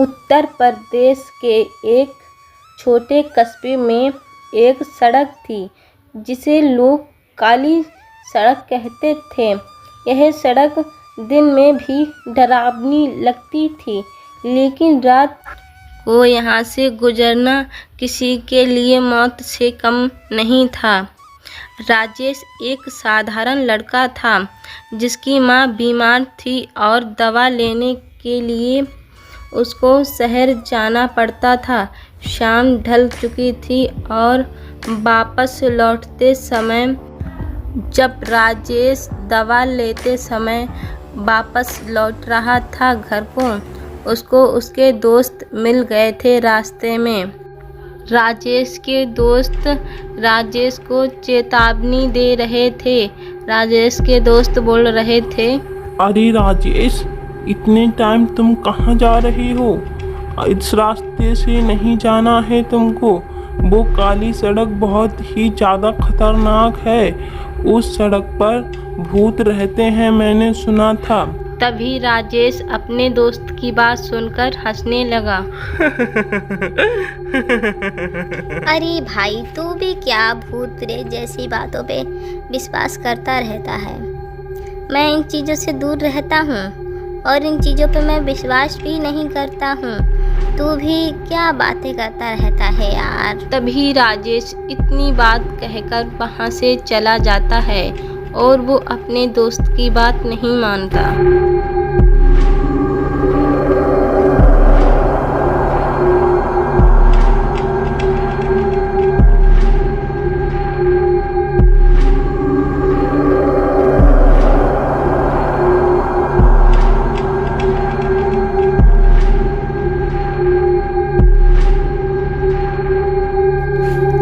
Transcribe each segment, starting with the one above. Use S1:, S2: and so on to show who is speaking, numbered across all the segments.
S1: उत्तर प्रदेश के एक छोटे कस्बे में एक सड़क थी जिसे लोग काली सड़क कहते थे। यह सड़क दिन में भी डरावनी लगती थी, लेकिन रात को यहाँ से गुजरना किसी के लिए मौत से कम नहीं था। राजेश एक साधारण लड़का था जिसकी माँ बीमार थी और दवा लेने के लिए उसको शहर जाना पड़ता था। शाम ढल चुकी थी और वापस लौटते समय जब राजेश दवा लेते समय वापस लौट रहा था घर को, उसको उसके दोस्त मिल गए थे रास्ते में। राजेश के दोस्त राजेश को चेतावनी दे रहे थे। राजेश के दोस्त बोल रहे थे,
S2: अरे राजेश, इतने टाइम तुम कहाँ जा रहे हो? इस रास्ते से नहीं जाना है तुमको। वो काली सड़क बहुत ही ज़्यादा खतरनाक है। उस सड़क पर भूत रहते हैं, मैंने सुना था।
S1: तभी राजेश अपने दोस्त की बात सुनकर हंसने लगा।
S3: अरे भाई, तू भी क्या भूत प्रेत जैसी बातों पे विश्वास करता रहता है। मैं इन चीज़ों से दूर रहता हूँ और इन चीज़ों पे मैं विश्वास भी नहीं करता हूँ। तू भी क्या बातें करता रहता है यार।
S1: तभी राजेश इतनी बात कहकर वहाँ से चला जाता है और वो अपने दोस्त की बात नहीं मानता।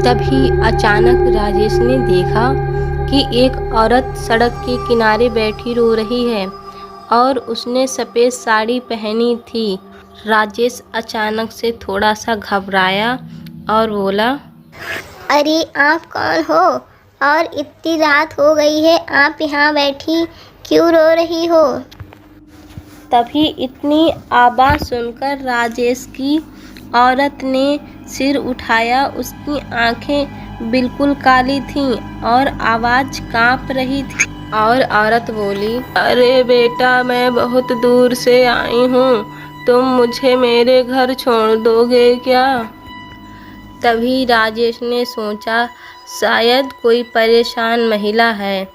S1: तभी अचानक राजेश ने देखा कि एक औरत सड़क के किनारे बैठी रो रही है और उसने सफ़ेद साड़ी पहनी थी। राजेश अचानक से थोड़ा सा घबराया और बोला,
S3: अरे आप कौन हो और इतनी रात हो गई है, आप यहाँ बैठी क्यों रो रही हो?
S1: तभी इतनी आवाज़ सुनकर राजेश की औरत ने सिर उठाया। उसकी आंखें बिल्कुल काली थीं और आवाज़ कांप रही थी और औरत बोली, अरे बेटा, मैं बहुत दूर से आई हूँ, तुम मुझे मेरे घर छोड़ दोगे क्या? तभी राजेश ने सोचा शायद कोई परेशान महिला है।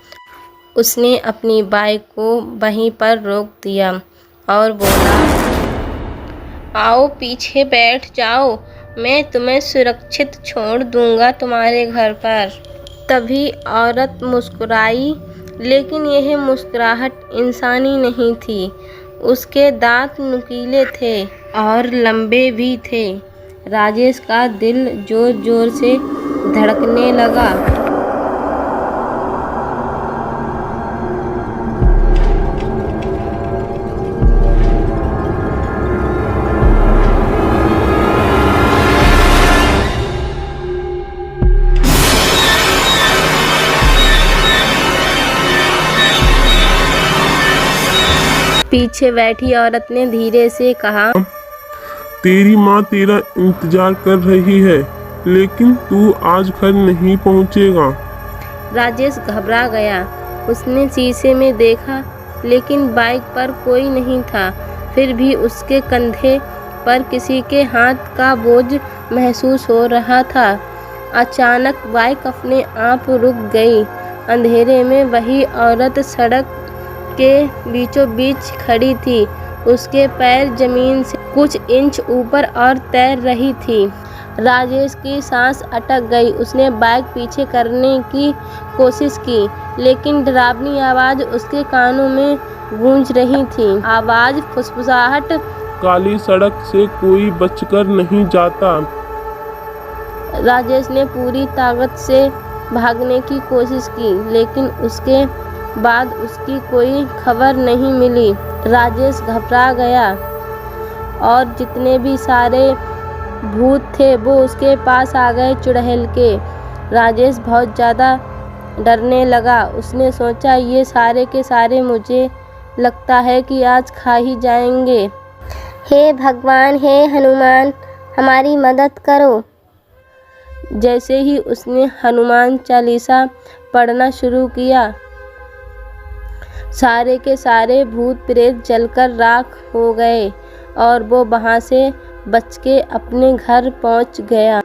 S1: उसने अपनी बाइक को वहीं पर रोक दिया और बोला, आओ पीछे बैठ जाओ, मैं तुम्हें सुरक्षित छोड़ दूंगा तुम्हारे घर पर। तभी औरत मुस्कुराई, लेकिन यह मुस्कुराहट इंसानी नहीं थी। उसके दांत नुकीले थे और लंबे भी थे। राजेश का दिल जोर जोर से धड़कने लगा। पीछे बैठी औरत ने धीरे से कहा,
S2: तेरी माँ तेरा इंतजार कर रही है, लेकिन तू आज घर नहीं पहुँचेगा।
S1: राजेश घबरा गया। उसने शीशे में देखा, लेकिन बाइक पर कोई नहीं था। फिर भी उसके कंधे पर किसी के हाथ का बोझ महसूस हो रहा था। अचानक बाइक अपने आप रुक गई। अंधेरे में वही औरत सड़क के बीचों बीच खड़ी थी। उसके पैर जमीन से कुछ इंच ऊपर और तैर रही थी। राजेश की सांस अटक गई। उसने बाइक पीछे करने की कोशिश की, लेकिन डरावनी आवाज़ उसके कानों में गूंज रही थी। आवाज़ फुसफुसाहट,
S2: काली सड़क से कोई बचकर नहीं जाता।
S1: राजेश ने पूरी ताकत से भागने की कोशिश की, लेकिन उसके बाद उसकी कोई खबर नहीं मिली। राजेश घबरा गया और जितने भी सारे भूत थे वो उसके पास आ गए चुड़ैल के। राजेश बहुत ज़्यादा डरने लगा। उसने सोचा ये सारे के सारे मुझे लगता है कि आज खा ही जाएंगे।
S3: हे भगवान, हे हनुमान, हमारी मदद करो।
S1: जैसे ही उसने हनुमान चालीसा पढ़ना शुरू किया, सारे के सारे भूत प्रेत जलकर राख हो गए और वो वहाँ से बच के अपने घर पहुँच गया।